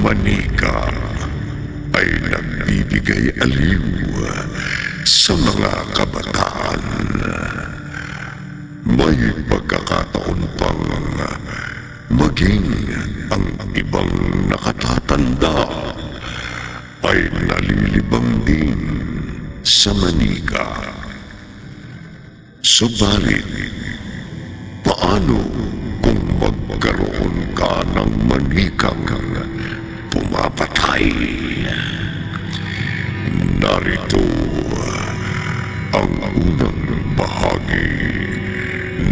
manika ay nagbibigay aliw sa mga kabataan. May pagkakataon pang maging ang ibang nakatatanda ay nalilibang din sa manika. Subalit, paano kung magkaroon ka ng manikang pumapatay? Narito ang unang bahagi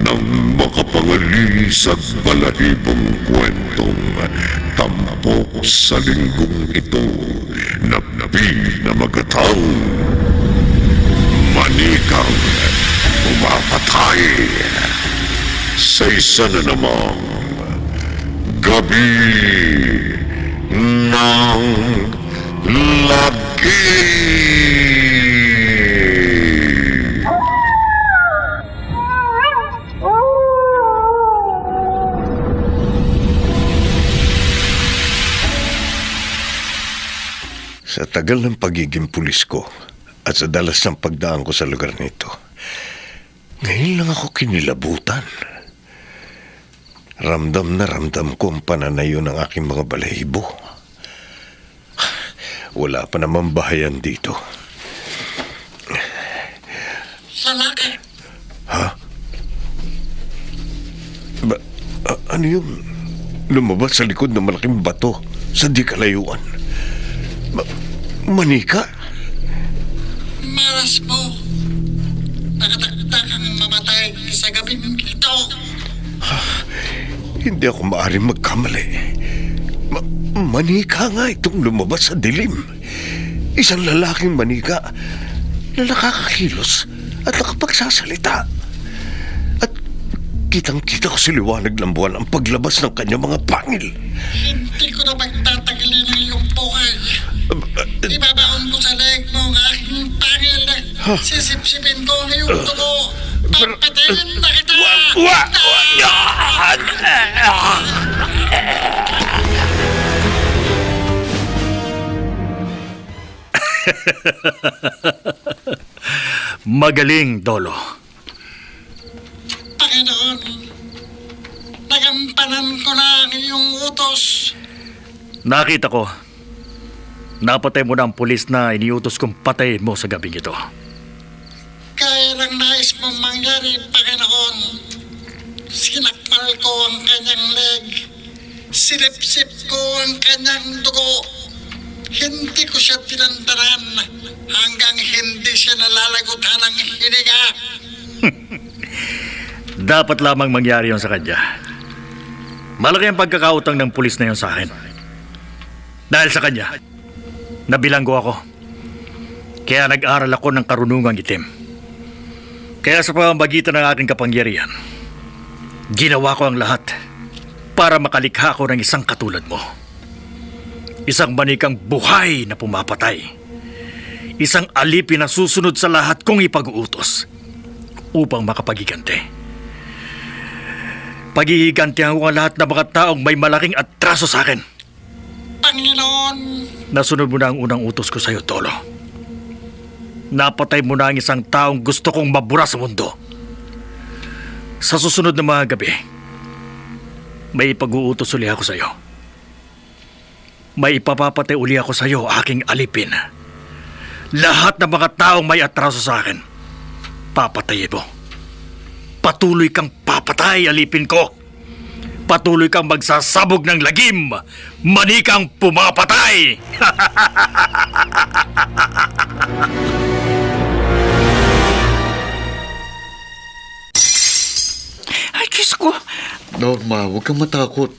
ng makapangilisag balahibong kwentong tampok sa linggong ito na pinamagatang Manikang Pumapatay sa isa na namang gabi ng lagi. Sa tagal ng pagiging pulis ko at sa dalas ng pagdaan ko sa lugar nito, ngayon lang ako kinilabutan. Ramdam na ramdam ko ang pananayo ng aking mga balahibo. Wala pa naman bahayan dito. Lalaki. Ha? Ano yung lumabas sa likod ng malaking bato sa di kalayuan? Manika? Malas mo. Nakatakta kang mamatay sa gabing ito. Hindi ako maaaring magkamali. Manika nga itong lumabas sa dilim. Isang lalaking manika na nakakakilos at nakapagsasalita. At kitang-kita ko sa liwanag ng buwan ang paglabas ng kanyang mga pangil. Hindi ko na magtatagalin ang iyong buhay. Ibabaon ko sa leg mo ang aking pangil. Sisipsipin ko ang iyong dugo. Papatayin na kita! Magaling, Dolo. Panginoon, nagampanan ko na ang iyong utos. Nakita ko. Napatay mo na ang pulis na iniutos kong patayin mo sa gabing ito. Kaya lang nais mong mangyari, Panginoon. Sinakmal ko ang kanyang leg. Silipsip ko ang kanyang dugo. Hindi ko siya tinantanan hanggang hindi siya nalalagutan ng hininga. Dapat lamang mangyari yon sa kanya. Malaki ang pagkakautang ng pulis na yon sa akin. Dahil sa kanya, nabilanggo ako. Kaya nag-aral ako ng karunungang itim. Kaya sa pamamagitan ng aking kapangyarihan, ginawa ko ang lahat para makalikha ko ng isang katulad mo. Isang manikang buhay na pumapatay. Isang alipin na susunod sa lahat kong ipag-uutos upang makapagiganti. Paghihigantihan ko ang lahat ng mga taong may malaking atraso sa akin. Panginoon, Nasunod mo na ang unang utos ko sa iyo, Tolo. Napatay mo na ang isang taong gusto kong mabura sa mundo. Sa susunod na mga gabi, may ipag-uutos uli ako sa iyo. May ipapapatay uli ako sa iyo, aking alipin. Lahat ng mga taong may atraso sa akin, papatayin mo. Patuloy kang papatay, alipin ko. Patuloy kang magsasabog ng lagim. Manikang pumapatay. Ay, Diyos ko. Norma, huwag kang matakot.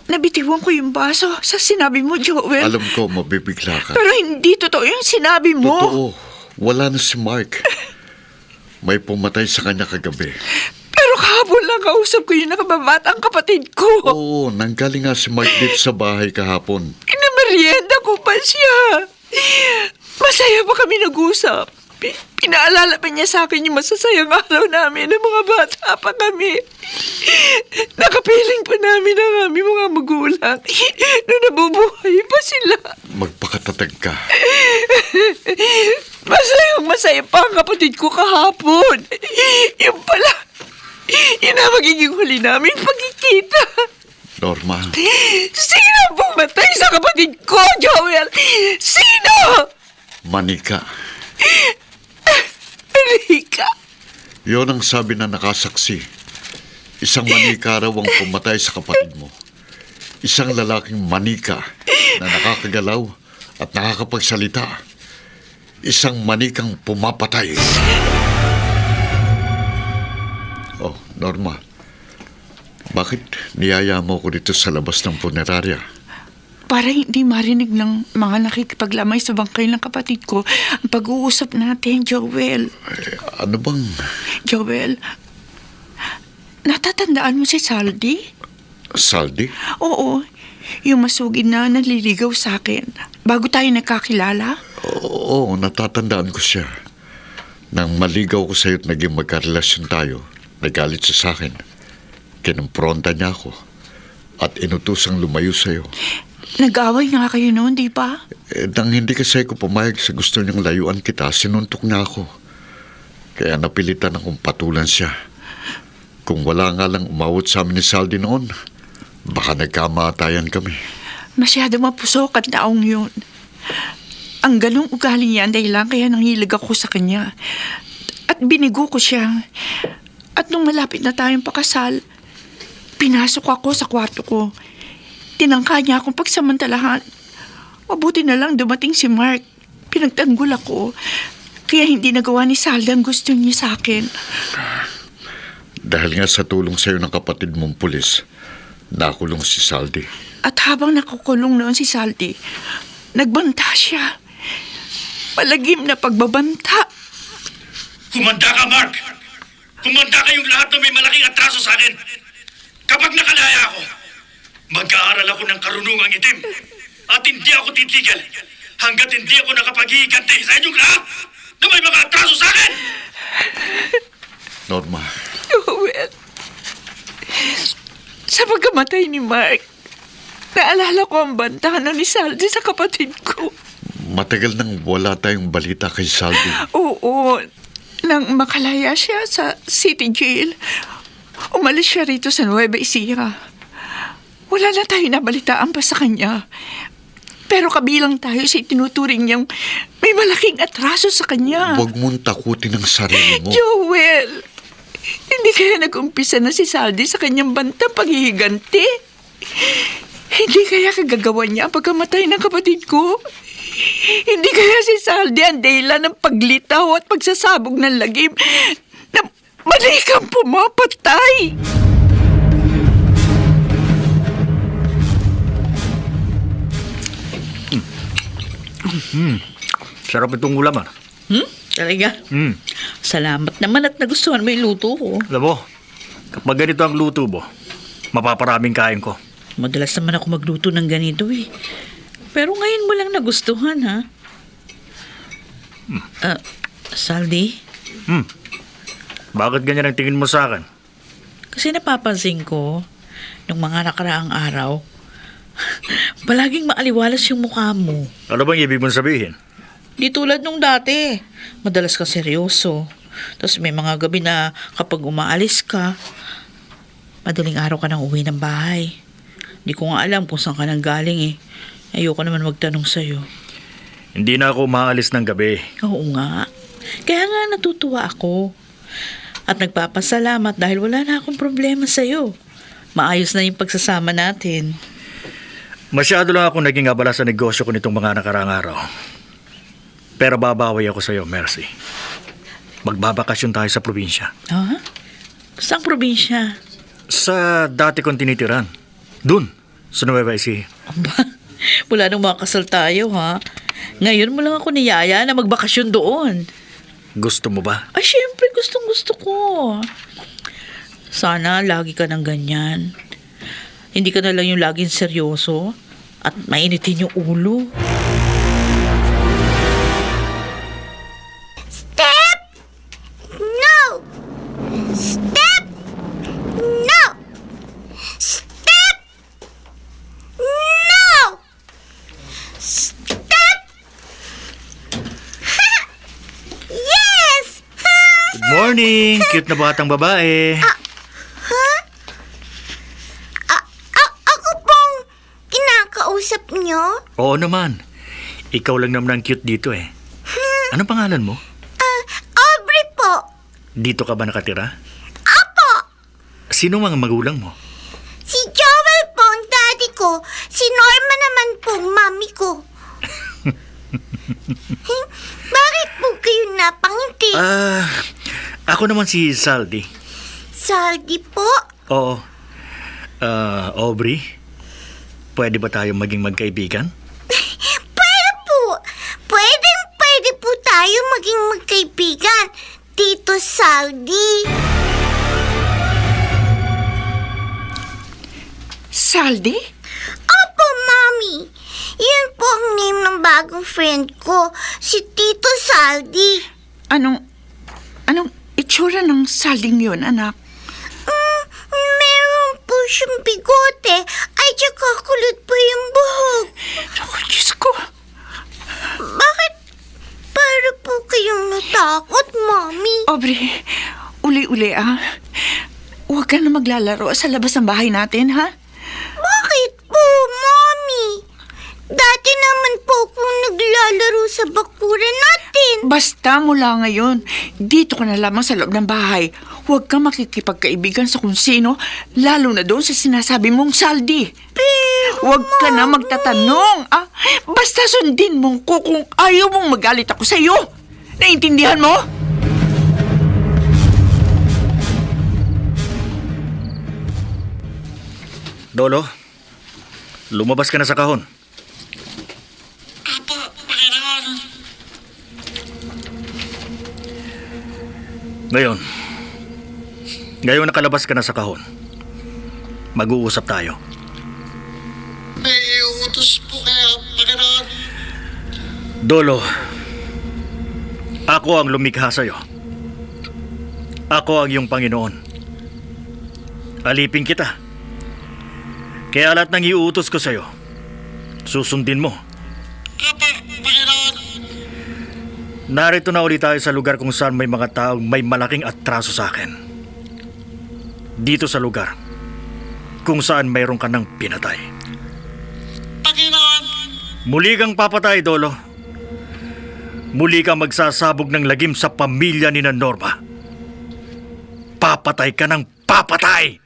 Nabitiwan ko yung baso sa sinabi mo, Joel. Alam ko, mabibigla ka. Pero hindi totoo yung sinabi mo. Totoo, wala na si Mark. May pumatay sa kanya kagabi. Pero kahapon lang kausap ko yung nakababatang kapatid ko. Oo, nanggaling nga si Mark dito sa bahay kahapon. Kinamerienda ko pa siya. Masaya pa kami nag-usap. Pinaalala pa niya sa akin yung masasayang araw namin ng mga bata pa kami. Nakapiling pa namin ang aming mga magulang nung nabubuhay pa si matatag ka. Masaya pa ang kapatid ko kahapon. Yung pala, yun ang magiging huli namin pagkikita. Norma, Sino ang pumatay sa kapatid ko, Joel? Sino? manika. Rika. Yon ang sabi na nakasaksi. Isang manika raw ang pumatay sa kapatid mo. Isang lalaking manika na nakakagalaw at nakakapagsalita. Isang manikang pumapatay. Oh, Norma. Bakit niyaya mo ko dito sa labas ng punerarya? Para hindi marinig ng mga nakikipaglamay sa bangkay ng kapatid ko ang pag-uusap natin, Joel. Ano bang... Joel, natatandaan mo si Saldi? Saldi? Oo, yung masugid na naliligaw sa akin bago tayo nagkakilala. Oo, natatandaan ko siya. Nang maligaw ko sa'yo at naging magkarelasyon tayo, nagalit siya sa akin. Kinumpronta niya ako at inutusang lumayo sa'yo. Nag-away nga kayo noon, di ba? Nang hindi kasi ko pumayag sa gusto niyang layuan kita, sinuntok niya ako. Kaya napilitan akong patulan siya. Kung wala nga lang umawat sa amin ni Saldi noon, baka nagkamatayan kami. Masyado mapusok at taong yun. Ang ganong ugali niya dahil lang kaya nangilig ako sa kanya. At binigo ko siya. At nung malapit na tayong pakasal, pinasok ako sa kwarto ko. Tinangka niya akong pagsamantalahan. Mabuti na lang dumating si Mark. Pinagtanggol ako. Kaya hindi nagawa ni Saldi ang gusto niya sa akin. Dahil nga sa tulong sa'yo ng kapatid mong pulis, nakulong si Saldi. At habang nakukulong noon si Saldi, nagbanta siya. Palagim na pagbabanta. Kumanda ka, Mark! Kumanda kayong lahat na may malaking atraso sa akin! Kapag nakalaya ako, mag-aaral ako ng karunungang itim at hindi ako titigil hanggat hindi ako nakapaghihiganti sa inyong lahat na may mga atraso sa akin! Norma, Joel, sa pagkamatay ni Mark, naalala ko ang bantahan ni Saldi sa kapatid ko. matagal nang wala tayong balita kay Saldi. Oo, nang makalaya siya sa City Jail, umalis siya rito sa Nueva Ecija. Wala na tayo nabalitaan pa sa kanya. Pero kabilang tayo sa itinuturing niyang may malaking atraso sa kanya. Huwag mong takutin ang sarili mo. Joel, hindi kaya nag-umpisa na si Saldi sa kanyang bantang paghihiganti? Hindi kaya kagagawa niya ang pagkamatay ng kapatid ko? Hindi kaya si Saldi ang dahilan ng paglitaw at pagsasabog ng lagim na malikang pumapatay? Sarap itong ulam, ah. Talaga? Salamat naman at nagustuhan mo yung luto ko. Alam mo, kapag ganito ang luto mo, mapaparaming kain ko. Madalas naman ako magluto ng ganito eh. Pero ngayon mo lang nagustuhan, ha? Saldi? Bakit ganyan ang tingin mo sa akin? Kasi napapansin ko, nung mga nakaraang araw, palaging maaliwalas yung mukha mo. Ano bang ibig mong sabihin? Di tulad nung dati. Madalas ka seryoso. Tapos may mga gabi na kapag umaalis ka, madaling araw ka nang uwi ng bahay. Di ko nga alam kung saan ka nang galing eh. Ayoko naman magtanong sa'yo. Hindi na ako umaalis ng gabi. Oo nga. Kaya nga natutuwa ako. At nagpapasalamat dahil wala na akong problema sa'yo. Maayos na yung pagsasama natin. Masyado lang ako naging abala sa negosyo ko nitong mga nakaraang araw. Pero babawi ako sa'yo, Mercy. Magbabakasyon tayo sa probinsya. Ha? Saang probinsya? Sa dati kong tinitiran. Dun, sa Nueva Ecija. Aba, wala nang makasal tayo, ha? Ngayon mo lang ako niyaya na magbakasyon doon. Gusto mo ba? Ay, syempre, gustong-gusto ko. Sana lagi ka ng ganyan. Hindi ka na lang yung laging seryoso at mainitin yung ulo. Step! No! Step! No! Step! No! Step! Morning, cute na batang babae. Ako pong kinakausap niyo? Oo naman. Ikaw lang naman ang cute dito eh. Anong pangalan mo? Aubrey po. Dito ka ba nakatira? Apo. Sino mga magulang mo? Si Joel po ang daddy ko. Si Norma naman po ang mami ko. Bakit po kayo napangiti? Ako naman si Saldi. Saldi po? Oo. Aubrey, pwede ba tayo maging magkaibigan? Pwede po. Pwede po tayo maging magkaibigan. Tito Saldi. Saldi? Opo, Mami. Yan po ang name ng bagong friend ko, si Tito Saldi. Anong itsura ng Salding yun, anak? Meron po siyang bigote, ay tsaka kulot po yung buhok. Naku, Diyos ko. Bakit para po kayong natakot, Mami? Aubrey, uli-uli Huwag ka na maglalaro sa labas ng bahay natin, ha? Bakit po, Mami? Dati naman po akong naglalaro sa bakuran natin. Basta mula ngayon, dito ka na lamang sa loob ng bahay. Huwag kang makikipagkaibigan sa kung sino, lalo na doon sa sinasabi mong Saldi. Huwag ka na magtatanong. Basta sundin mong ko kung ayaw mong magalit ako sa iyo. Naintindihan mo? Dolo, lumabas ka na sa kahon. Apo, Panginoon. Ngayon nakalabas ka na sa kahon. Mag-uusap tayo. May iutos po kaya, Panginoon. Dolo, ako ang lumikha sa'yo. Ako ang iyong Panginoon. Alipin kita. Kaya lahat ng iuutos ko sa'yo, susundin mo. Apo, Panginoon. Narito na ulit tayo sa lugar kung saan may mga taong may malaking atraso sa akin. Dito sa lugar kung saan mayroon ka ng pinatay. Panginoon. Muli kang papatay, Dolo. Muli kang magsasabog ng lagim sa pamilya ni Norma. Papatay ka ng papatay!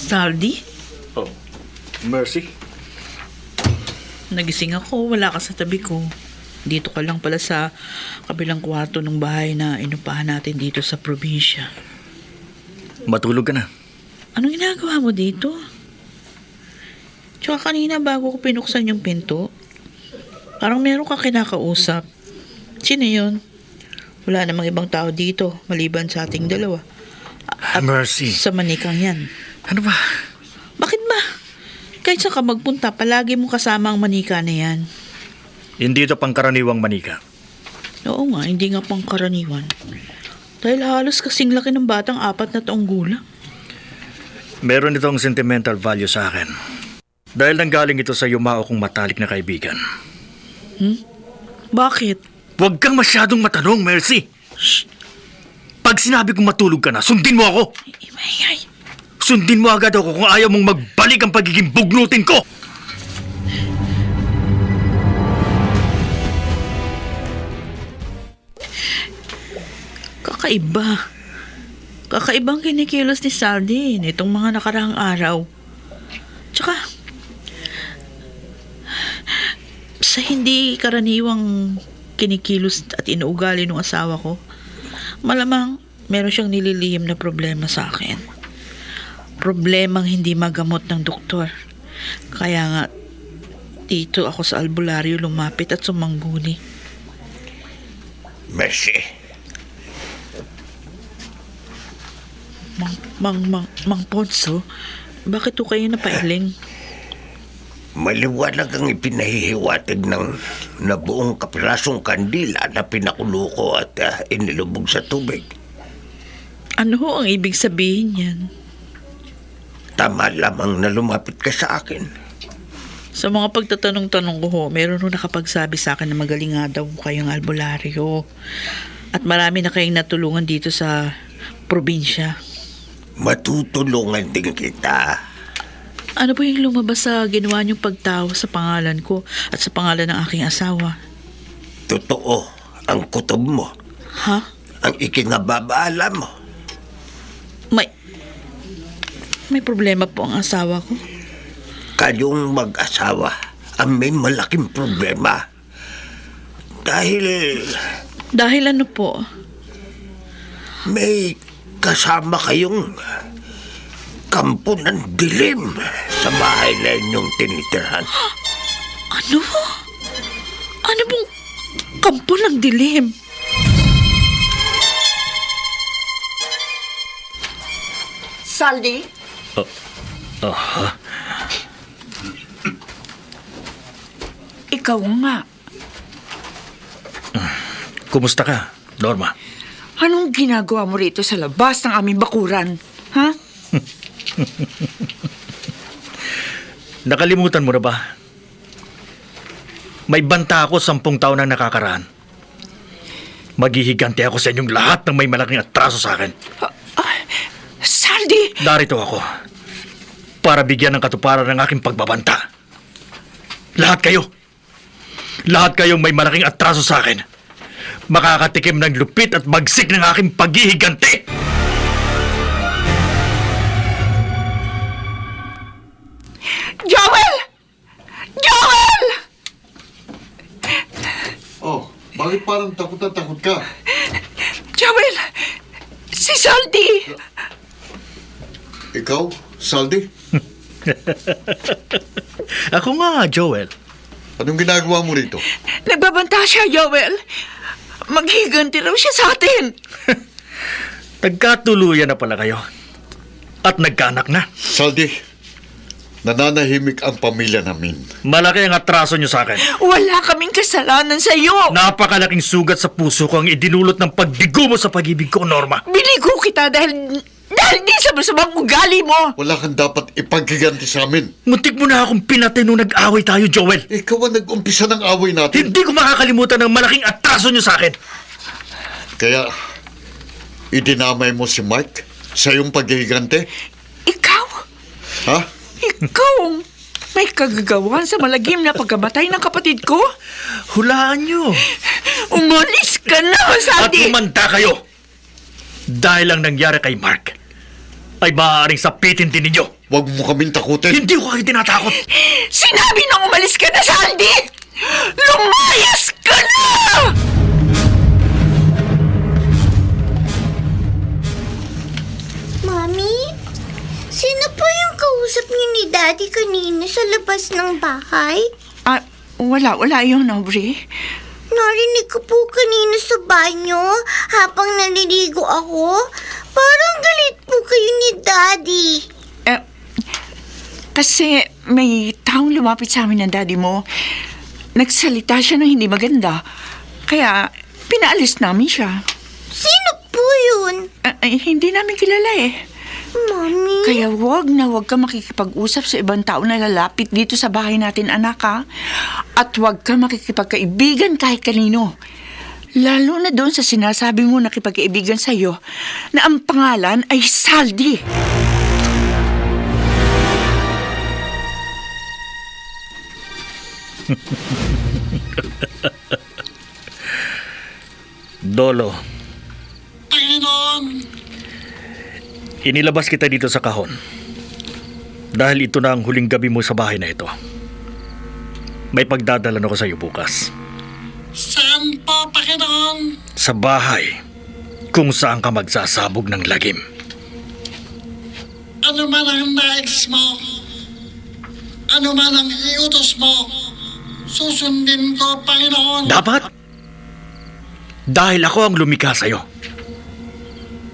Saldi? Oh, Mercy? Nagising ako, wala ka sa tabi ko. Dito ka lang pala sa kabilang kwarto ng bahay na inupahan natin dito sa probinsya. Matulog ka na. Anong ginagawa mo dito? Tsaka kanina bago ko pinuksan yung pinto, parang meron ka kinakausap. Sino yun? Wala namang ibang tao dito, maliban sa ating dalawa. At Mercy. sa manikang yan. Ano ba? Bakit ba? Kahit saan ka magpunta, palagi mo kasama ang manika na yan. Hindi ito pangkaraniwang manika. Oo nga, hindi nga pangkaraniwan. Dahil halos kasing laki ng batang 4 na taong gulang. Meron itong sentimental value sa akin. Dahil nanggaling ito sa yumao kong matalik na kaibigan. Bakit? Huwag kang masyadong matanong, Mercy. Shh. Pag sinabi kong matulog ka na, sundin mo ako. Imayay. Sundin mo agad ako kung ayaw mong magbalik ang pagiging bugnutin ko. Kakaiba. Kakaibang kinikilos ni Saldi nitong mga nakaraang araw. Tsaka, sa hindi karaniwang kinikilos at inuugali ng asawa ko, malamang meron siyang nililihim na problema sa akin. Problemang hindi magamot ng doktor. Kaya nga, dito ako sa albularyo lumapit at sumangguni. Mercy, Mang Ponso, bakit ko kayo napailing? maliwanag ang ipinahihiwatig ng nabuong kapirasong kandila na pinakulo ko at inilubog sa tubig. Ano ho ang ibig sabihin yan? Tama lamang na lumapit ka sa akin. Sa mga pagtatanong-tanong ko ho, meron ho nakapagsabi sa akin na magaling nga daw kayong albularyo. At marami na kayong natulungan dito sa probinsya. Matutulungan din kita. Ano po yung lumabas sa ginawa niyong pagtawa sa pangalan ko at sa pangalan ng aking asawa? Totoo ang kutob mo. Ha? Ang ikinababaala mo. May problema po ang asawa ko. Kayong mag-asawa ang may malaking problema. Dahil Dahil ano po? may kasama kayong kampo ng dilim sa bahay na inyong tinitirhan. Ano? Ano pong kampo ng dilim? Saldi? Ikaw nga. Kumusta ka, Norma? Anong ginagawa mo rito sa labas ng aming bakuran? Ha? Nakalimutan mo na ba? May banta ako 10 taon na nakakaraan. Maghihigante ako sa inyong lahat ng may malaking atraso sa akin. Saldi! Darito ako para bigyan ng katuparan ng aking pagbabanta. Lahat kayo. Lahat kayong may malaking atraso sa akin. Makakatikim ng lupit at bagsik ng aking paghihigante. Joel! Joel! Oh, bakit parang takot na takot ka? Joel! Si Saldi! Ikaw, Saldi? Ako nga, Joel. Anong ginagawa mo rito? Nagbabanta siya, Joel. Maghiganti raw siya sa atin. Nagkatuluyan na pala kayo. At nagkaanak na. Saldi, nananahimik ang pamilya namin. Malaki ang atraso niyo sa akin. Wala kaming kasalanan sa iyo. Napakalaking sugat sa puso ko ang idinulot ng pagbigo mo sa pag-ibig ko, Norma. Binigo kita dahil di sa masamang ugali mo. Wala kang dapat ipaghiganti sa amin. Muntik mo na akong pinatay nung nag-away tayo, Joel. Ikaw ang nag-umpisa ng away natin. Hindi ko makakalimutan ng malaking atraso niyo sa akin. Kaya, idinamay mo si Mike sa iyong paghihigante? Ikaw? Ha? Ikaw may kagagawan sa malagim na pagkamatay ng kapatid ko? Hulaan niyo. Umalis ka na, At Saldi! umanda kayo. Dahil ang nangyari kay Mark ay maaaring sapitin din ninyo. Huwag mo kaming takutin. Hindi ko kayo tinatakot. Sinabi nang umalis ka na, Saldi! Lumayas ka na! Mami, sino po yung kausap niyo ni Daddy kanina sa labas ng bahay? Wala yun, Aubrey. Narinig ko po kanina sa banyo habang naliligo ako. Parang galit po kayo ni Daddy. Kasi may taong lumapit sa amin ng daddy mo. Nagsalita siya ng hindi maganda. Kaya pinaalis namin siya. Sino po yun? Hindi namin kilala eh. Mami? Kaya wag ka makikipag-usap sa ibang tao na lalapit dito sa bahay natin, anak, ha? At wag ka makikipagkaibigan kahit kanino. Lalo na doon sa sinasabi mo nakipagkaibigan sa'yo na ang pangalan ay Saldi. Dolo, Panginoon, inilabas kita dito sa kahon. Dahil ito na ang huling gabi mo sa bahay na ito. May pagdadalan ako sa iyo bukas. saan po, Panginoon? Sa bahay kung saan ka magsasabog ng lagim. Ano man ang nais mo, ano man ang iutos mo, susundin ko, Panginoon. Dapat? Dahil ako ang lumikha sa'yo.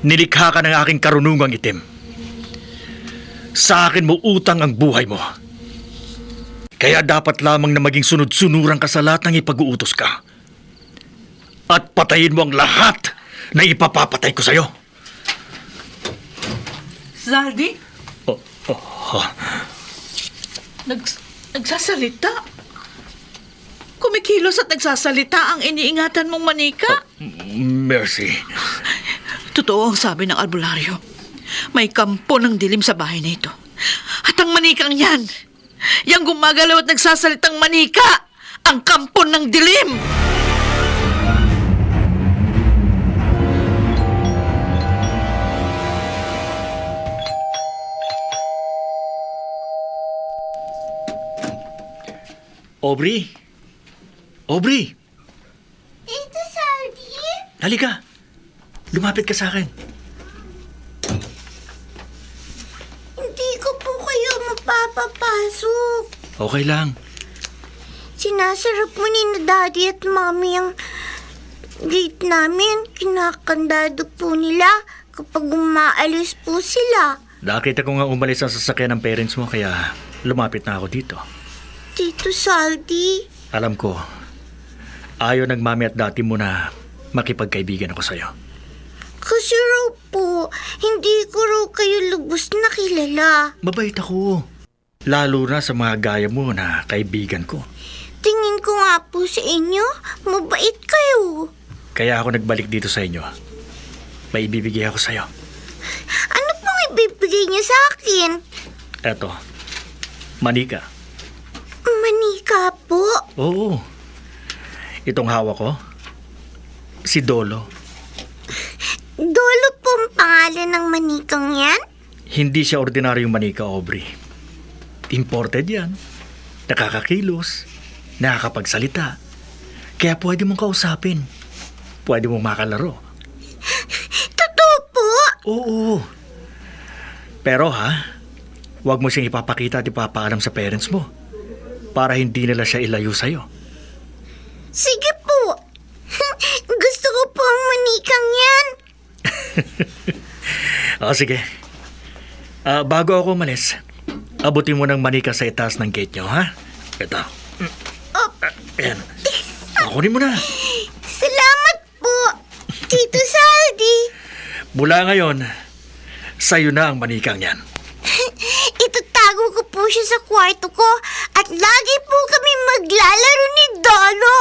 Nilikha ka ng aking karunungang itim. Sa akin mo utang ang buhay mo. Kaya dapat lamang na maging sunod-sunuran ka sa lahat ng ipag-uutos ka. At patayin mo ang lahat na ipapapatay ko sa'yo. Saldi? Oh. Nagsasalita? Kumikilos at nagsasalita ang iniingatan mong manika? Mercy. Totoo ang sabi ng albularyo. May kampo ng dilim sa bahay na ito. At ang manikang yan, yang gumagalaw at nagsasalitang manika, ang kampo ng dilim! Aubrey? Aubrey! Tito Saldi? Halika! Lumapit ka sa akin. Hindi ko po kayo mapapapasok. Okay lang. Sinasarap mo ni na Daddy at Mommy ang gate namin. Kinakandado po nila kapag umaalis po sila. Nakita ko nga umalis ang sasakyan ng parents mo kaya lumapit na ako dito. Tito Saldi, Alam ko, ayaw ng mami at dati mo na makipagkaibigan ako sa'yo. kasi raw po, hindi ko raw kayo lubos na kilala. Mabait ako. Lalo na sa mga gaya mo na kaibigan ko. Tingin ko nga po sa inyo, mabait kayo. Kaya ako nagbalik dito sa inyo. May ibibigay ako sa'yo. Ano pong ibibigay niyo sa akin? Eto, manika. Manika po. Oo. Itong hawak ko, si Dolo. Dolo po ang pangalan ng manikang yan? Hindi siya ordinaryong manika, Aubrey. Imported yan. Nakakakilos. Nakakapagsalita. Kaya pwede mong kausapin. Pwede mong makalaro. Totoo po? Oo. Pero huwag mo siyang ipapakita at ipapaalam sa parents mo. Para hindi nila siya ilayo sa'yo. Sige po. Gusto ko po ang manikang yan. O sige. Bago ako umalis, abutin mo ng manika sa itaas ng gate nyo, ha? Ito. Ayan. Kunin mo na. Salamat po, Tito Saldi. Mula ngayon, sa'yo na ang manikang yan. Itatago ko po siya sa kwarto ko at lagi po kami maglalaro ni Dolo.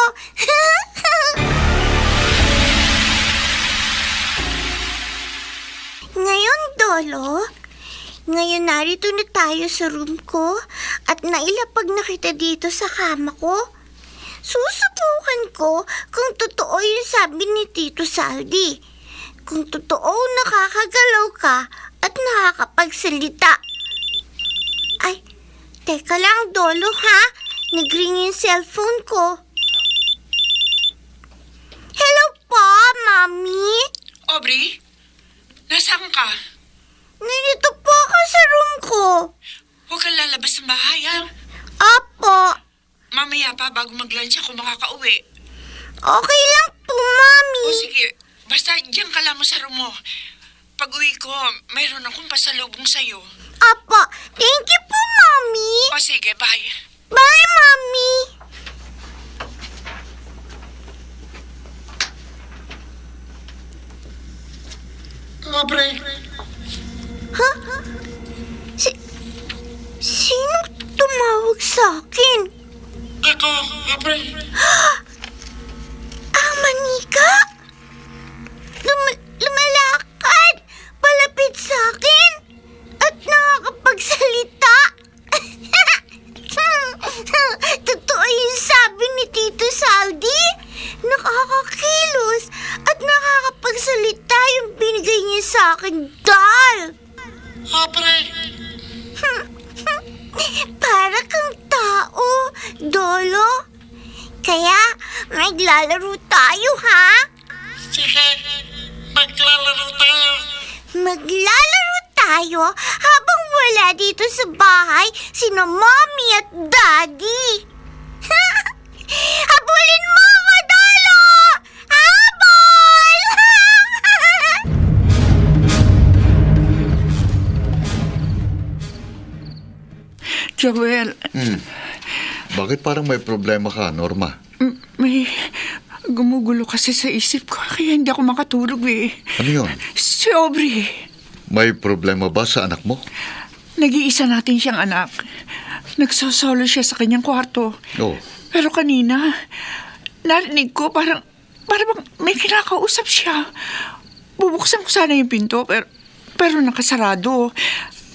Ngayon, Dolo, ngayon narito na tayo sa room ko at nailapag na kita dito sa kama ko. Susubukan ko kung totoo yung sabi ni Tito Saldi. Kung totoo nakakagalaw ka at nakakapagsalita. Ay, teka lang, Dolo, ha? Nag-ring yung cellphone ko. Hello po, Mami. Aubrey? Nasaan ka? Nandito po ako sa room ko. Huwag kang lalabas ng bahay, ha? Apo, Mamaya pa, bago mag-lunch ako makakauwi. okay lang po, Mami. O sige, basta diyan ka lamang sa room mo. Pag uwi ko, mayroon akong pasalubong sa'yo. Apo, thank you po, Mami. O sige, bye. Bye, Mami. Aubrey, Ha? Sino tumawag sa akin? ako, Aubrey. Ang manika? Lumalakad, palapit sa akin, at nakakapagsalita. Totoo yung sabi ni Tito Saldi. Nakakakilos at nakakapagsalita yung binigay niya sa akin, doll. Aubrey, Para kang tao, Dolo. Kaya, maglalaro tayo, ha? sige, maglalaro tayo. Maglalaro tayo habang wala dito sa bahay sina Mommy at Daddy. Habulin mo ako, Dolo! Habol! Joel, Bakit parang may problema ka, Norma? may gumugulo kasi sa isip ko kaya hindi ako makatulog eh. Ano yun? Si Aubrey, May problema ba sa anak mo? nag-iisa natin siyang anak. Nagsosolo siya sa kanyang kwarto. Oh, Pero kanina, narinig ko parang bang may kinakausap siya. Bubuksan ko sana yung pinto, pero nakasarado.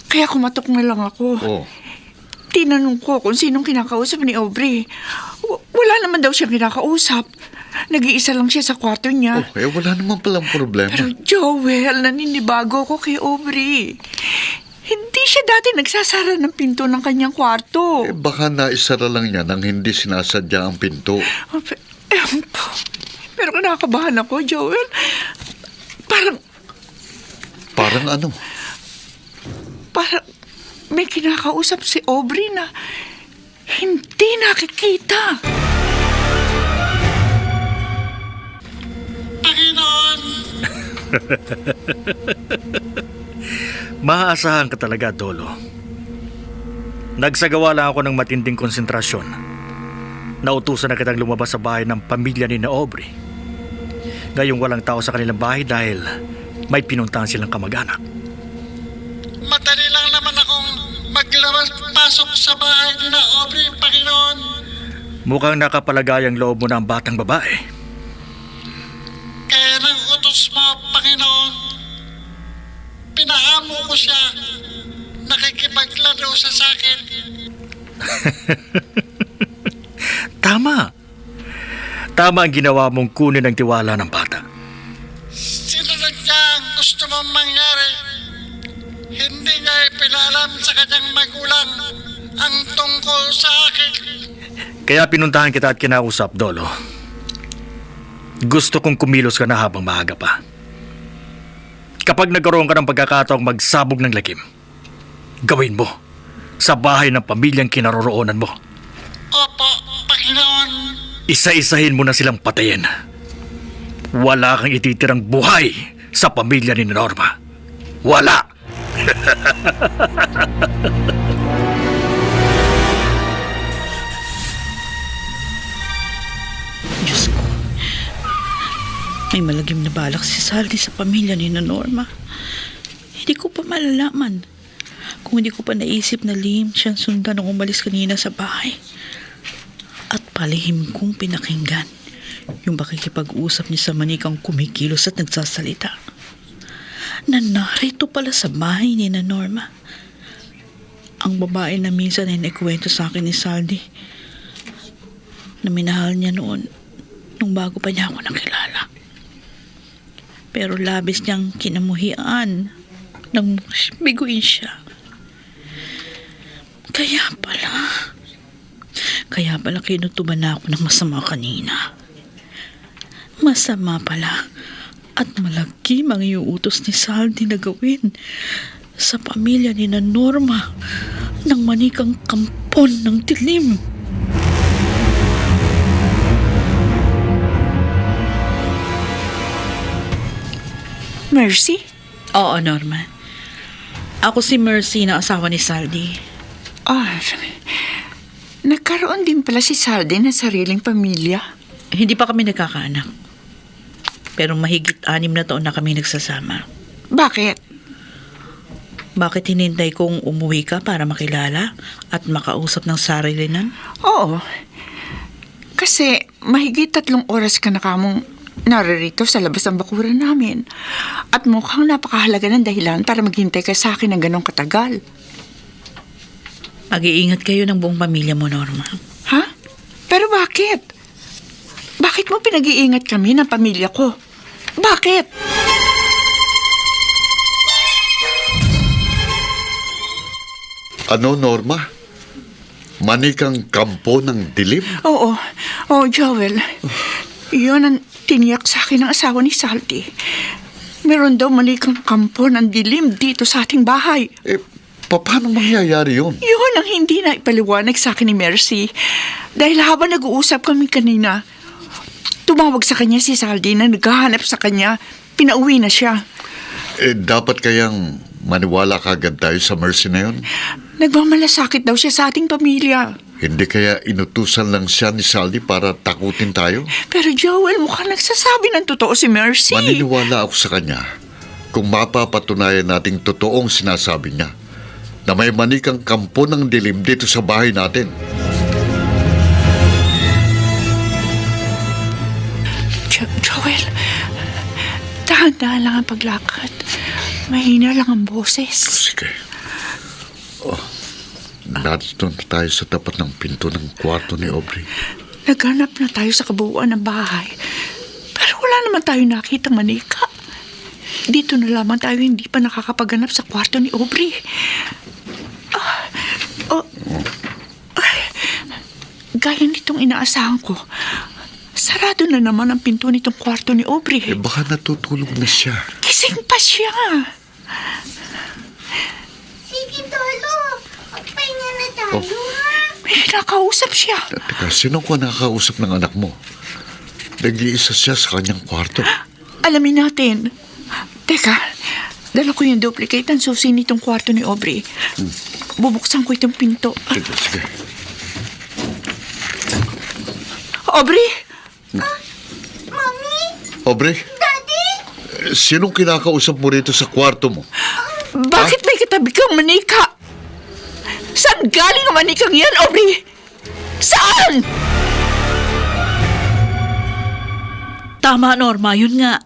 Kaya kumatok na lang ako. oh. Tinanong ko kung sinong kinakausap ni Aubrey. Wala naman daw siyang kinakausap. Nag-iisa lang siya sa kwarto niya. Wala naman palang problema. Pero Joel, naninibago ko kay Aubrey. Hindi siya dati nagsasara ng pinto ng kanyang kwarto. Baka naisara lang niya nang hindi sinasadya ang pinto. Ewan ko. Pero kinakabahan ako, Joel. Parang ano? Parang may kinakausap si Aubrey na hindi nakikita. Panginoon, Maaasahan ka talaga, Dolo. Nagsagawa lang ako ng matinding konsentrasyon. Nautusan na kitang lumabas sa bahay ng pamilya ni na Aubrey. Ngayong walang tao sa kanilang bahay dahil may pinuntahan silang kamag-anak. madali lang naman akong maglabas-pasok sa bahay ni na Aubrey, Panginoon. Mukhang nakapalagay ang loob mo na ang batang babae. Kaya nang utos mo, Panginoon, pinaamo ko siya, nakikipaglaro sa akin. Tama. Tama ang ginawa mong kunin ang tiwala ng bata. Sinunod niya ang gusto mong mangyari. Hindi niya ipinalam sa kanyang magulang ang tungkol sa akin. Kaya pinuntahan kita at kinausap, Dolo. Gusto kong kumilos ka na habang maaga pa. Kapag nagkaroon ka ng pagkakataong magsabog ng lagim, gawin mo sa bahay ng pamilyang kinaroroonan mo. Opo, Panginoon. Isa-isahin mo na silang patayin. Wala kang ititirang buhay sa pamilya ni Norma. Wala! Diyos ko. May malagim na balak si Saldi sa pamilya ni Norma. Hindi ko pa malalaman. Kung hindi ko pa naisip na lihim siyang sundan nung umalis kanina sa bahay. At palihim kong pinakinggan yung pakikipag-usap niya sa manikang kumikilos at nagsasalita. Na narito pala sa bahay ni Norma. Ang babae na minsan ay naikwento sa akin ni Saldi na minahal niya noon nung bago pa niya ako nakilala. Pero labis niyang kinamuhian nang biguin siya. Kaya pala kinutuban na ako ng masama kanina. Masama pala at malagim ang iuutos ni Saldi na gawin sa pamilya ni Norma ng manikang kampon ng dilim. Mercy? Oo, Norma. Ako si Mercy na asawa ni Saldi. Nagkaroon din pala si Saldi ng sariling pamilya. Hindi pa kami nagkakaanak. Pero mahigit 6 na taon na kami nagsasama. Bakit? Bakit hinintay kong umuwi ka para makilala at makausap ng sarili nan? Oo. Kasi mahigit 3 oras ka na kamong naririto sa labas ng bakuran namin. At mukhang napakahalaga ng dahilan para maghintay ka sa akin ng ganong katagal. Mag-iingat kayo ng buong pamilya mo, Norma. Ha? Pero bakit? Bakit mo pinag-iingat kami ng pamilya ko? Bakit? Ano, Norma? Manikang kampo ng dilim? Oo, Joel. Yun ang tiniyak sa akin ng asawa ni Saldi. Meron daw malikang kampo ng dilim dito sa ating bahay. Paano mangyayari yun? Yun ang hindi na ipaliwanag sa akin ni Mercy. Dahil habang nag-uusap kami kanina, tumawag sa kanya si Saldi na naghahanap sa kanya. Pinauwi na siya. Dapat kayang maniwala kagad tayo sa Mercy na yun? Nagmamalasakit daw siya sa ating pamilya. Hindi kaya inutusan lang siya ni Saldi para takutin tayo? Pero Joel, mukhang nagsasabi ng totoo si Mercy. Maniniwala ako sa kanya kung mapapatunayan nating totoong sinasabi niya. na may manikang kampo ng dilim dito sa bahay natin. Joel, dahan-dahan lang ang paglakad. Mahina lang ang boses. Sige. Narito na tayo sa tapat ng pinto ng kwarto ni Aubrey. Naghanap na tayo sa kabuuan ng bahay. Pero wala naman tayo nakita manika. Dito na lamang tayo hindi pa nakakapaghanap sa kwarto ni Aubrey. Gaya nitong inaasahan ko, sarado na naman ang pinto nitong kwarto ni Aubrey. Baka natutulog na siya. Gising pa siya. Sige, Lolo. Magpahinga na tayo, ha? May kinakausap siya. Teka, sino ko nakakausap ng anak mo? Nag-iisa siya sa kanyang kwarto. Alamin natin. Teka, dala ko yung duplicate ng susi nitong kwarto ni Aubrey. Bubuksan ko itong pinto. Sige. Aubrey? Mommy? Aubrey, Daddy? sinong kinakausap mo rito sa kwarto mo? Bakit may katabi kang manika? Saan galing ang manikang yan, Aubrey? Saan? Tama, Norma, yun nga.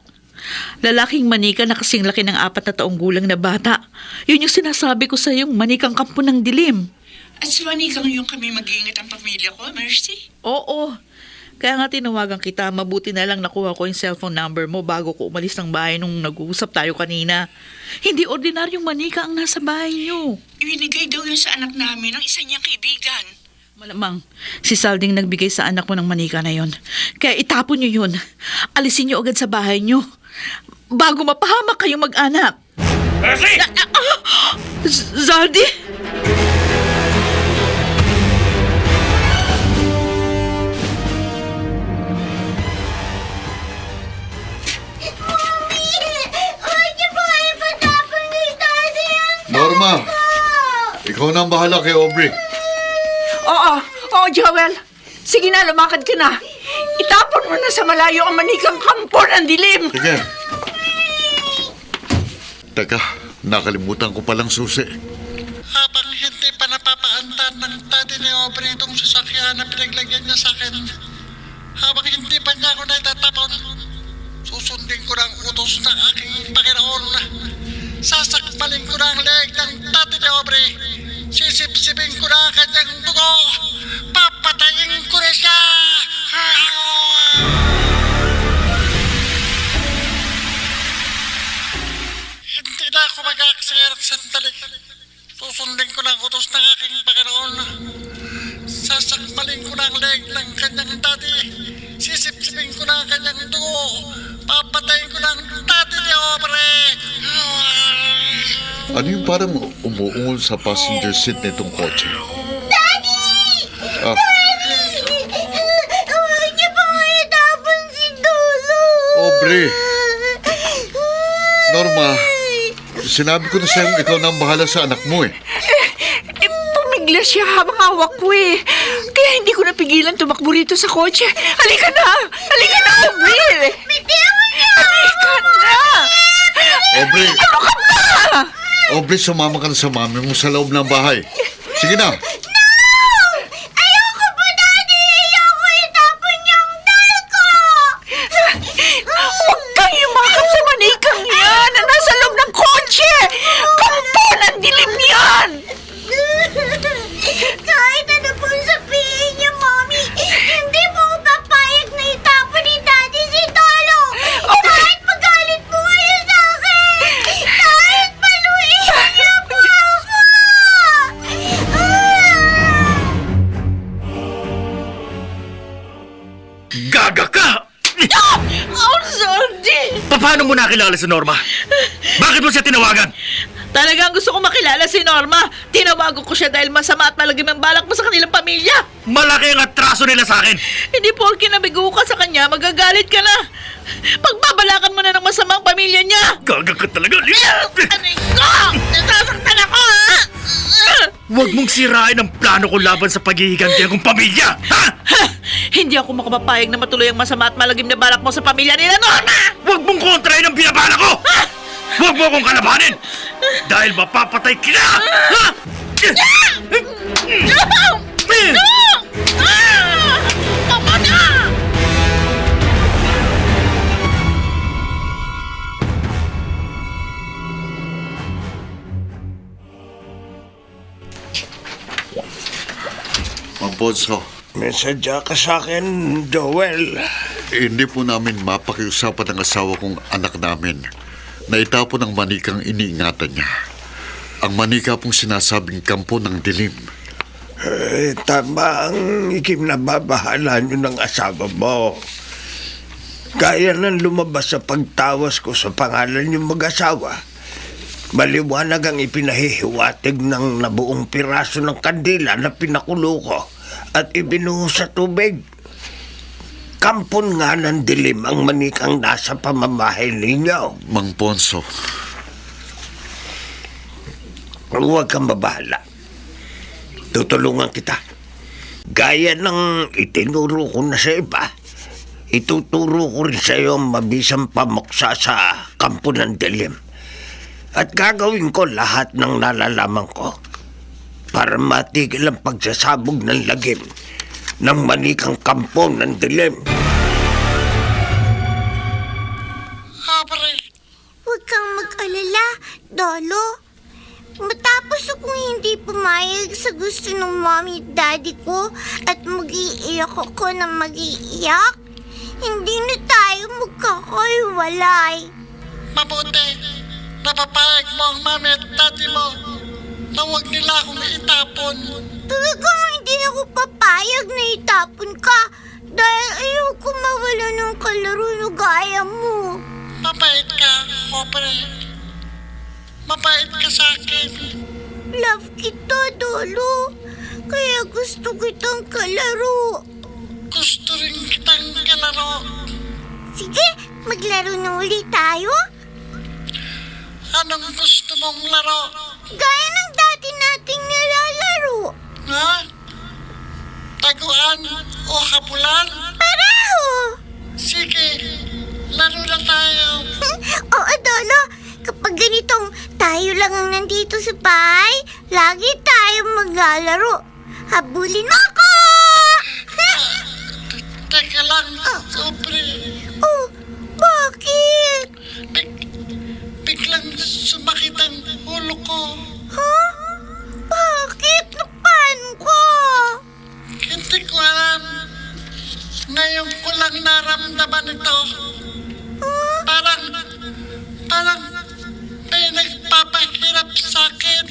Lalaking manika na kasing laki ng 4 na taong gulang na bata. Yun yung sinasabi ko sa yung manikang kampo ng dilim. At sa manikang yung kami mag-iingat ang pamilya ko, Mercy. Oo. Kaya nga tinawagan kita, mabuti na lang nakuha ko yung cellphone number mo bago ko umalis ng bahay nung nag-uusap tayo kanina. Hindi ordinaryong manika ang nasa bahay niyo. Ibinigay daw yun sa anak namin ng isa niyang kaibigan. Malamang, si Salding nagbigay sa anak mo ng manika na yon. Kaya itapon niyo yun. Alisin niyo agad sa bahay niyo. Bago mapahamak kayong mag-anak. Mercy! Zaldi? Huwag niyo po ipatapon ni Daddy yan. Norma, ikaw na ang bahala kay Aubrey. Oo, Joel. Sige na, lumakad ka na. Itapon mo na sa malayo ang manikang kampo ng dilim. Sige. Teka, nakalimutan ko palang susi. Habang hindi pa napapaandar ng daddy ni Aubrey itong sasakyan na pinaglagyan niya sa akin, habang hindi pa niya ako naitatapon, susundin ko ng utos ng aking Panginoon. Sasakmalin ko na ang leeg ng daddy ni Aubrey. Sisipsipin ko na ang kanyang dugo. Papatayin ko na siya. Hindi na ako mag-aaksaya ng sandali. Susundin ko na ang utos ng aking Panginoon. Sasakmalin ko na ang leeg ng kanyang daddy. Sisipsipin ko na ang kanyang dugo. Papatayin ko na ang daddy ni Aubrey. Ano yung parang umuungol sa passenger seat nitong kotse? Ah, Huwag niyo po itapon si Lolo. Aubrey! Norma, sinabi ko na sa'yo ikaw na ang bahala sa anak mo eh. Pumigla siya habang hawak ko eh. Kaya hindi ko napigilan tumakbo rito sa kotse. Halika na! Halika na, Aubrey! Bitiwan niyo! Halika na! Aubrey! Ano ka ba? Aubrey, sumama ka na sa mami mo sa loob ng bahay. Sige na! Ayoko po, Daddy! Ayoko itapon yung doll ko! Huwag kang yumakap sa manikang yan na nasa loob ng kotse! Kampo ng dilim yan! Kahit ano pong sabihin niyo, Mommy, hindi po ako papayag na itapon ni Daddy si Lolo! Kahit magalit po kayo sa akin! Kahit paluin niyo po ako! Gaga ka! Oh, Zaldi! Paano mo nakilala si Norma? Bakit mo siya tinawagan? Talagang gusto ko makilala si Norma. Tinawagan ko siya dahil masama at malagim ang balak mo sa kanilang pamilya. Malaki ang atraso nila sa akin. Hindi po kinabigo ka sa kanya, magagalit ka na. Pagbabalakan mo na ng masamang pamilya niya. Gaga ka talaga. Aray ko! Nasasaktan ako, ha? Huwag mong sirain ang plano ko laban sa paghihiganti kong pamilya. Ha? Ha! Hindi ako makapapayag na matuloy ang masama at malagim na balak mo sa pamilya nila, Norma! Huwag mong kontrahin ang binabala ko. Huwag mo akong kalabanin. Dahil mapapatay kita! Ha? Tama na! Mang Bonso, May sadya ka sa akin, Joel. hindi po namin mapakiusapan ang asawa kong anak namin na itapon ang manikang iniingatan niya. Ang manika pong sinasabing kampo ng dilim. Tama ang ikinababahala nyo ng asawa mo. Gaya ng lumabas sa pagtawas ko sa pangalan yung mag-asawa, maliwanag ang ipinahihiwatig ng nabuong piraso ng kandila na pinakulo ko at ibinuhos sa tubig. Kampon nga ng dilim ang manikang nasa pamamahay ninyo. Mang Bonso, Huwag kang mabahala. Tutulungan kita. Gaya ng itinuro ko na sa iba, ituturo ko rin sa iyo ang mabisang pamuksa sa kampo ng dilim. At gagawin ko lahat ng nalalaman ko para matigil ang pagsasabog ng lagim ng manikang kampo ng dilim. Abre, Huwag kang mag-alala, Dolo. Matapos akong hindi pumayag sa gusto ng mommy at daddy ko at mag-iiyak ako na mag-iiyak, hindi na tayo magkakahiwalay. mabuti. Napapayag mo ang mami at daddy mo na huwag nila akong itapon. Talagang hindi ako papayag na itapon ka dahil ayoko mawala ng kalaro na gaya mo. Mabait ka, Abre. Mabait ka sa akin. Love kita, Dolo. Kaya gusto kitang kalaro. Gusto rin kitang kalaro. Sige, maglaro na ulit tayo. Anong gusto mong laro? Gaya ng dati nating nilalaro. Ha? Taguan o habulan? Pareho! Sige, laro na tayo. Oo, Dolo. Kapag ganitong tayo lang ang nandito sa bahay, lagi tayo maglalaro. Habulin mo ako! Teka lang, Abre. Oh, bakit? Biglang sumakit ang ulo ko. Ha? Bakit? Paano ko? Hindi ko alam. Ngayon ko lang naramdaman ito. Parang may nagpapahirap sa akin.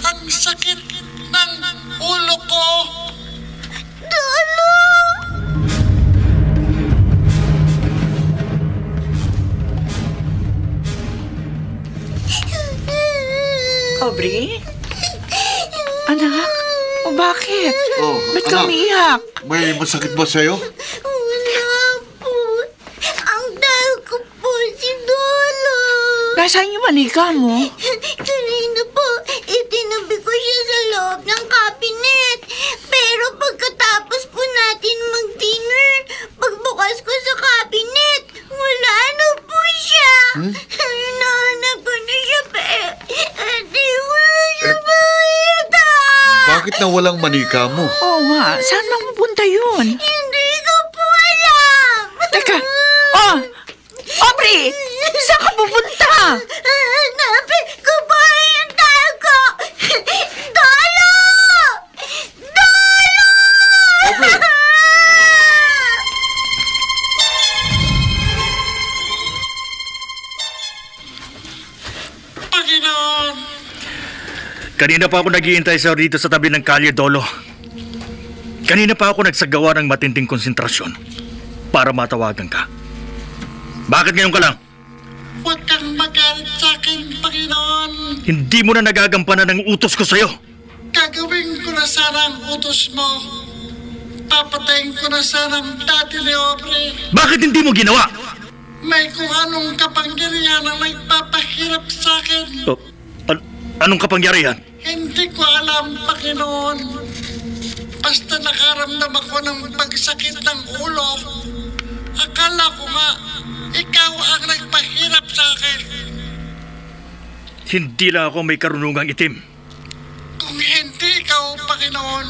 Ang sakit ng ulo ko. Dolo! Aubrey? Anak? O bakit? Oh, Ba't ka anak. umiiyak? may masakit ba sa'yo? Wala po. Ang dahil ko po si Dolo. Nasaan yung manika mo? Kanina po, itinabi ko siya sa loob ng cabinet. Pero pagkatapos po natin mag-dinner, pagbukas ko sa cabinet, wala na po siya. Hinahanap ko na siya, di wala siya makita. Bakit na walang manika mo? Oo nga, saan mapupunta yun? Hindi ko po alam. Teka, oh! Aubrey! Saan ka pupunta? Hanapin ko po yung tao ko. Dolo! Dolo! Panginoon, Kanina pa ako naghihintay sa dito sa tabi ng kalye, Dolo. Kanina pa ako nagsagawa ng matinding konsentrasyon para matawagan ka. Bakit ngayon ka lang? huwag kang magalit sa akin, Panginoon. Hindi mo na nagagampanan ng utos ko sa'yo. Gagawin ko na sana ang utos mo. Papatayin ko na sana ang dati ni Aubrey. Bakit hindi mo ginawa? May kung anong kapangyarihan ang nagpapahirap sa akin. Oh, anong kapangyarihan? Hindi ko alam, Panginoon. Basta nakaramdam ako ng pagsakit ng ulo. Akala ko nga, ikaw ang nagpahirap sa akin. Hindi lang ako may karunungang itim. Kung hindi ikaw, Panginoon,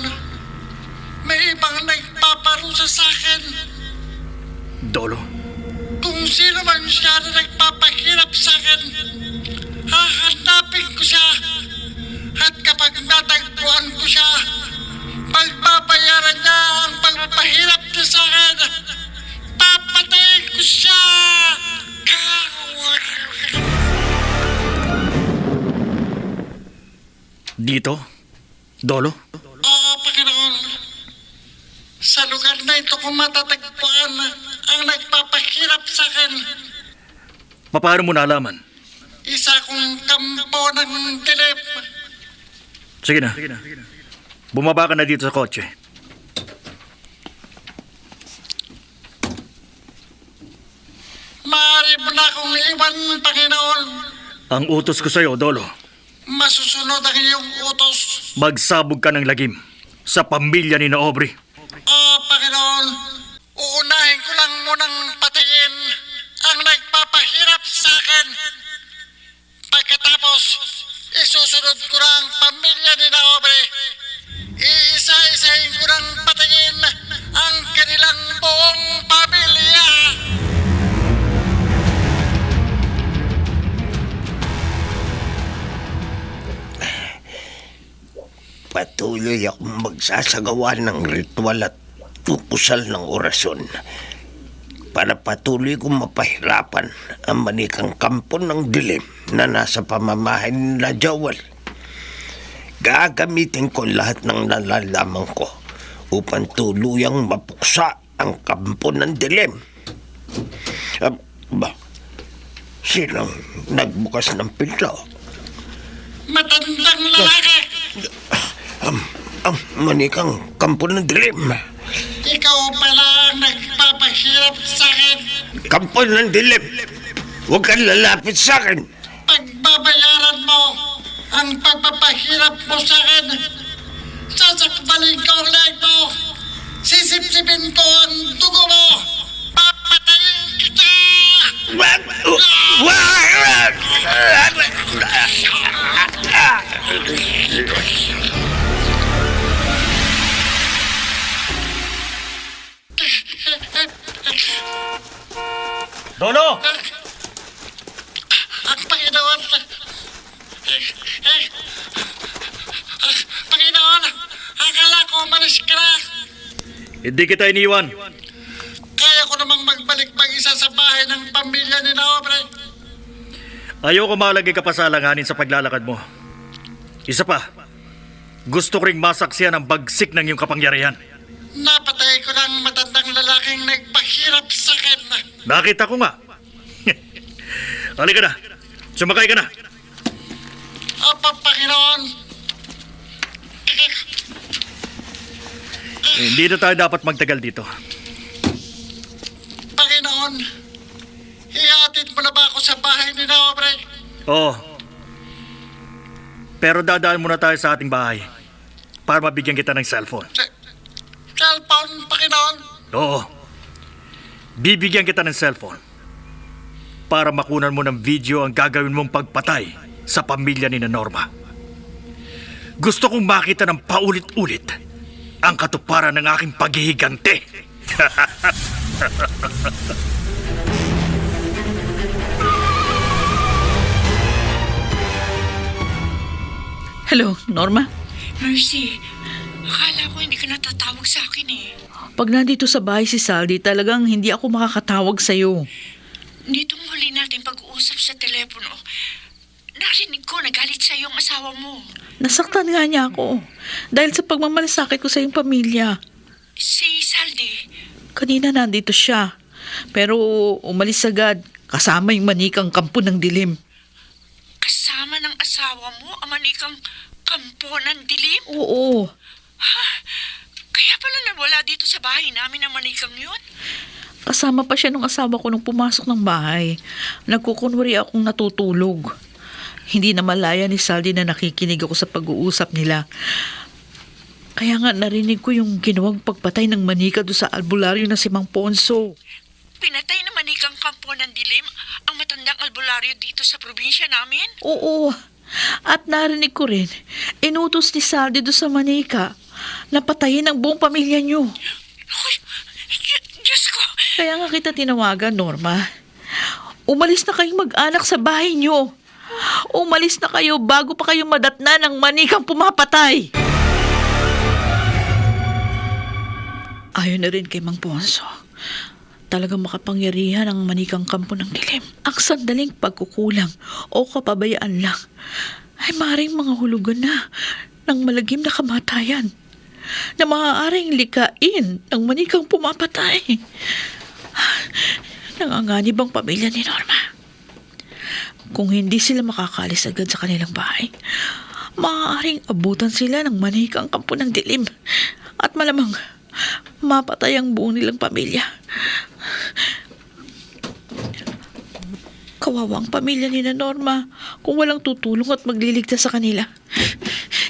may ibang nagpaparusa sa akin. Dolo, Kung sino man siya na nagpapahirap sa akin, hahanapin ko siya. At kapag natagpuan ko siya, pagbabayaran niya ang pagpapahirap niya sa akin. Papatayin ko siya! dito? Dolo? Oo, Panginoon. Sa lugar na ito ko matatagpuan ang nagpapahirap sa akin. Paano mo nalaman? Isa kong kampo ng dilim. Sige na. Bumaba ka na dito sa kotse. Maaari mo na akong iwan, Panginoon. Ang utos ko sa'yo, Dolo, Masusunod ang iyong utos. magsabog ka ng lagim sa pamilya ni na Aubrey. Oo, Panginoon. Uunahin ko lang munang patayin ang nagpapahirap sa akin. Pagkatapos, isusunod ko na ang pamilya ni Naobre. Iisa-isahin ko nang patayin ang kanilang buong pamilya. Patuloy akong magsasagawa ng ritual at pupusal ng orasyon para patuloy kong mapahirapan ang manikang kampo ng dilim na nasa pamamahay nila Joel. Gagamitin ko lahat ng nalalaman ko upang tuluyang mapuksa ang kampo ng dilim. Sinong nagbukas ng pinto? Matandang lalaki. Ang manikang kampo ng dilim. Ikaw pala ang nagpapahirap sa akin. Kampo ng dilim. Huwag kang lalapit sa akin. Pagbabayaran mo ang pagpapahirap mo sa akin. Sasakbalin ko ang leg mo. Sisipsipin ko ang dugo mo. Papatayin kita! Dolo! Ang Panginoon! Panginoon! Akala ko umalis ka na. Hindi kita iniwan. Kaya ko namang magbalik mag-isa sa bahay ng pamilya ni Naobre. Ayoko malagay ka pa sa alanganin sa paglalakad mo. Isa pa, gusto ko ring masaksiyan ang bagsik ng iyong kapangyarihan. Napatay ko ng matandang lalaking nagpahirap sa akin. Nakita ko nga. Halika na. Sumakay ka na. Apa, Panginoon? Hindi na tayo dapat magtagal dito. Panginoon, ihatid mo na ba ako sa bahay ni Naobre? Oo. Pero dadaan muna tayo sa ating bahay para mabigyan kita ng cellphone. Cellphone, Panginoon? Oo. Bibigyan kita ng cellphone para makunan mo ng video ang gagawin mong pagpatay sa pamilya ni na Norma. Gusto kong makita ng paulit-ulit ang katuparan ng aking paghihigante. Hello, Norma? Mercy, akala ko hindi ka natatawag sa akin eh. Pag nandito sa bahay si Saldi, talagang hindi ako makakatawag sa'yo. Nitong huli natin pag-uusap sa telepono, narinig ko nagalit sa yung asawa mo. Nasaktan nga niya ako dahil sa pagmamalasakit ko sa iyong pamilya. Si Saldi, Kanina nandito siya, pero umalis agad kasama yung manikang kampo ng dilim. kasama ng asawa mo, ang manikang kampo ng dilim? Oo, Kaya pala nawala dito sa bahay namin ang manikang yun? kasama pa siya nung asawa ko nung pumasok ng bahay. Nagkukunwari akong natutulog. Hindi na malaya ni Saldi na nakikinig ako sa pag-uusap nila. Kaya nga narinig ko yung ginawang pagpatay ng manika doon sa albularyo na si Mang Ponso. Pinatay na manikang kampo ng dilim ang matandang albularyo dito sa probinsya namin? Oo. At narinig ko rin, inutos ni Saldi doon sa Manika na patayin ang buong pamilya niyo. Uy, Diyos ko! Kaya nga kita tinawagan, Norma. Umalis na kayong mag-anak sa bahay niyo. Umalis na kayo bago pa kayo madatna ng manikang pumapatay. Ayon na rin kay Mang Ponso. Talagang makapangyarihan ang manikang kampo ng dilim. Ang sandaling pagkukulang o kapabayaan lang ay maaaring mga hulugan na ng malagim na kamatayan na maaaring likain ng manikang pumapatay. Nanganganib ang pamilya ni Norma. Kung hindi sila makakalis agad sa kanilang bahay, maaaring abutan sila ng manikang kampo ng dilim at malamang mapatay ang buong nilang pamilya. Kawawa ang pamilya ni na Norma kung walang tutulong at magliligtas sa kanila.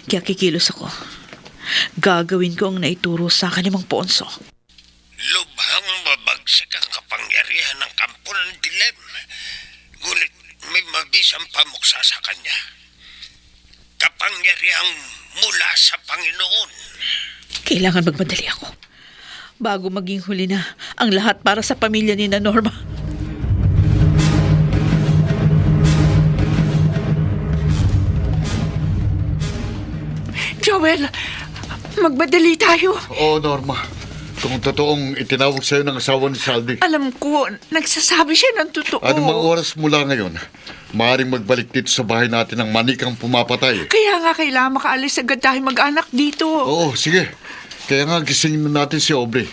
Kaya kikilos ako. Gagawin ko ang naituro sa akin ni Mang Ponso. Lubhang mabagsak ang kapangyarihan ng kampo ng dilim. Ngunit may mabisang pamuksa sa kanya. Kapangyarihang mula sa Panginoon. Kailangan magmadali ako bago maging huli na ang lahat para sa pamilya ni na Norma. Joel, magmadali tayo. Oo, Norma. Kung totoong itinawag sa'yo ng asawa ni Saldi, Alam ko, nagsasabi siya ng totoo. anumang oras mula ngayon, maaaring magbalik dito sa bahay natin ang manikang pumapatay. Kaya nga kailangan makaalis agad tayo mag-anak dito. Oo, sige. Kaya nga gisingin na natin si Aubrey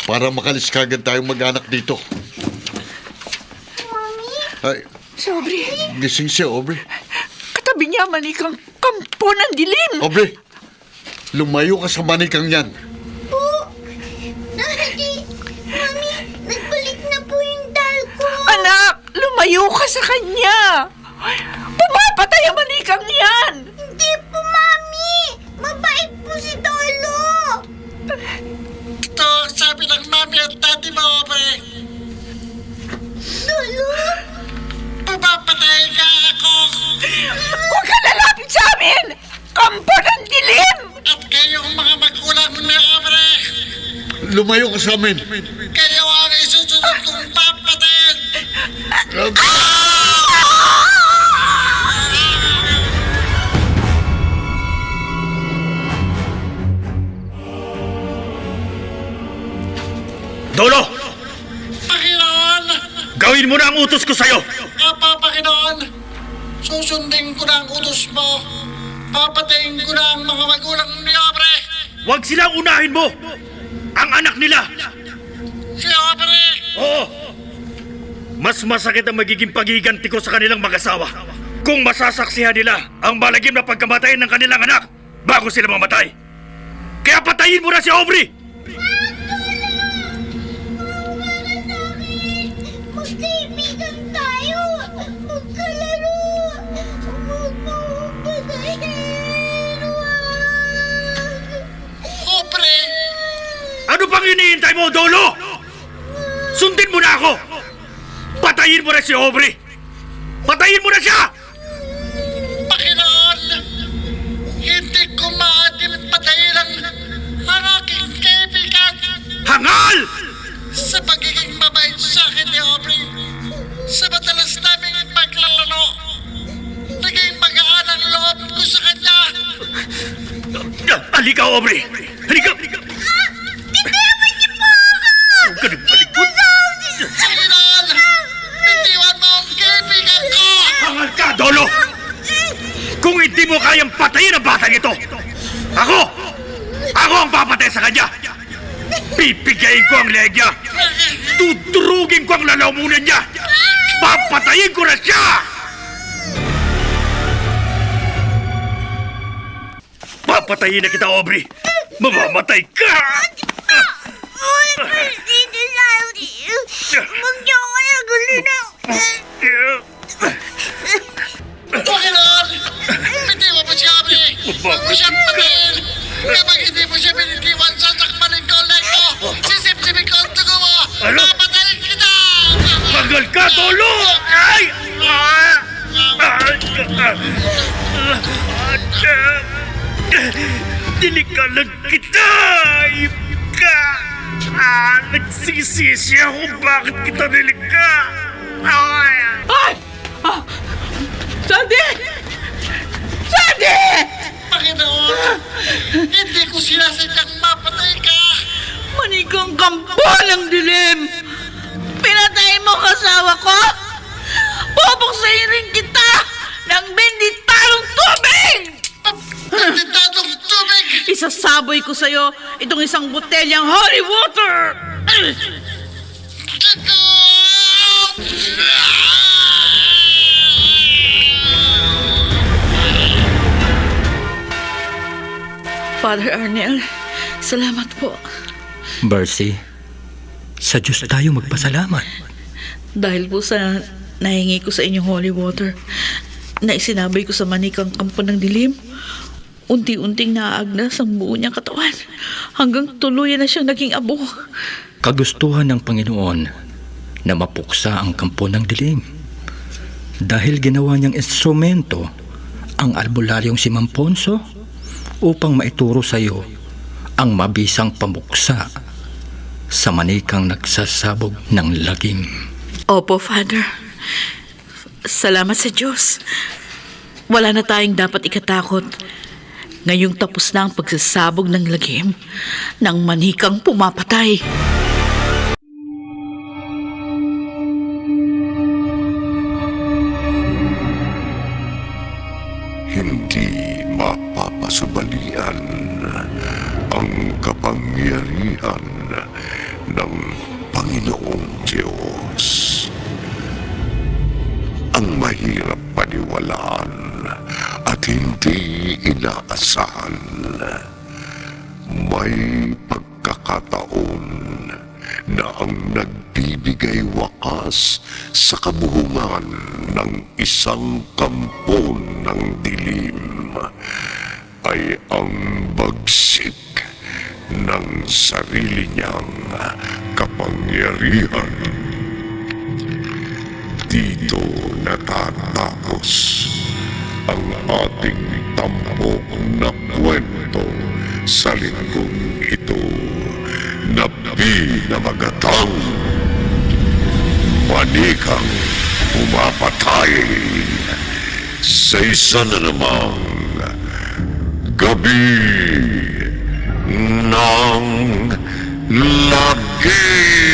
para makalis kagad tayong mag-anak dito. Ay, Sobre, gising si Aubrey. katabi niya manikang kampo ng dilim. Aubrey, lumayo ka sa manikang yan. Daddy, Mami, nagbalik na po yung dal ko. Anak, lumayo ka sa kanya. Pumapatay ang manikang yan. Hindi po, Mami. Mabait po si Dolo. Ito ang sabi ng mami at daddy mo, pre. Dolo? Pumapatay ka ako. Huwag ka lalapit sa amin. Kampo ng dilim. At kayong mga magulang ni Aubrey, Lumayo ka sa amin. kayo ang isusunod kong papatayin. Dolo! Panginoon! Gawin mo na ang utos ko sa'yo! Apa, Panginoon! Susundin ko na ang utos mo. Papatayin ko na ang mga magulang ni Aubrey. Huwag silang unahin mo! Ang anak nila! Si Aubrey! Oo! Mas masakit ang magiging pagiganti ko sa kanilang mag-asawa kung masasaksihan nila ang malagim na pagkamatay ng kanilang anak bago sila mamatay. Kaya patayin mo na si Aubrey! Magkaibigan tayo. Magkalaro. Huwag mo patayin. Huwag. Aubrey! Ano pang hinihintay mo, Dolo? Sundin mo na ako! Patayin mo na si Aubrey! Patayin mo na siya! Panginoon! Hindi ko maaaring patayin ang aking kaibigan Hangal! sa pagiging mabait sa akin ni Aubrey. Sa madalas naming paglalaro, naging magaan ang loob ko sa kanya. Halika, Aubrey! Halika! Huwag ka nagbalikod! Panginoon! Bitiwan mo ang kaibigan ko! Hangal ka, Dolo! Kung hindi mo kayang patayin ang batang ito, ako ang papatay sa kanya! Pipigayin ko ang leeg niya! Tuturugin ko ang lalamunan niya! Papatayin ko na siya! Papatayin na kita, Aubrey! Mamamatay ka! Uy, Dito Saldi. Huwag niyo ako nagulino. Panginoon! Bitiwan mo si Aubrey! Huwag mo siyang patayin! Kapag hindi mo siya binitiwan, sasakmanin ko ang leg mo! Sisip-sipin ko ang dugo mo! Ano? Papatayin kita! Hangal ka! Dinikalag kita! Ika! Nagsisisi ako bakit kita nilika! Ay! Sandy! Sandy! Panginoon, hindi ko sinasadyang mapatay ka. Manikang kampo ng dilim! Pinatay mo ang asawa ko! Bubuksayin rin kita ng benditadong tubig! Benditadong tubig! Isasaboy ko sa'yo itong isang botelyang holy water! Father Arnel, salamat po. Bercy, sa Diyos tayo magpasalamat. Dahil po sa nahingi ko sa inyong holy water na isinabay ko sa manikang kampo ng dilim, unti-unting naaagnas ang buo niyang katawan hanggang tuluyan na siyang naging abo. Kagustuhan ng Panginoon na mapuksa ang kampo ng dilim. Dahil ginawa niyang instrumento ang albularyong si Mamponso upang maituro sa iyo ang mabisang pamuksa sa manikang nagsasabog ng lagim. Opo, Father. Salamat sa Diyos. Wala na tayong dapat ikatakot. Ngayong tapos na ang pagsasabog ng lagim ng manikang pumapatay. Hindi mapapasubalian ang kapangyarihan ng Panginoong Diyos. Ang mahirap paniwalaan at hindi inaasahan. May pagkakataon na ang nagbibigay wakas sa kabuhungan ng isang kampo ng dilim ay ang bagsik ng sarili niyang kapangyarihan. Dito natatapos ang ating tampok na kwento sa linggong ito na pinamagatang manikang pumapatay sa isa na namang gabi ng lagi.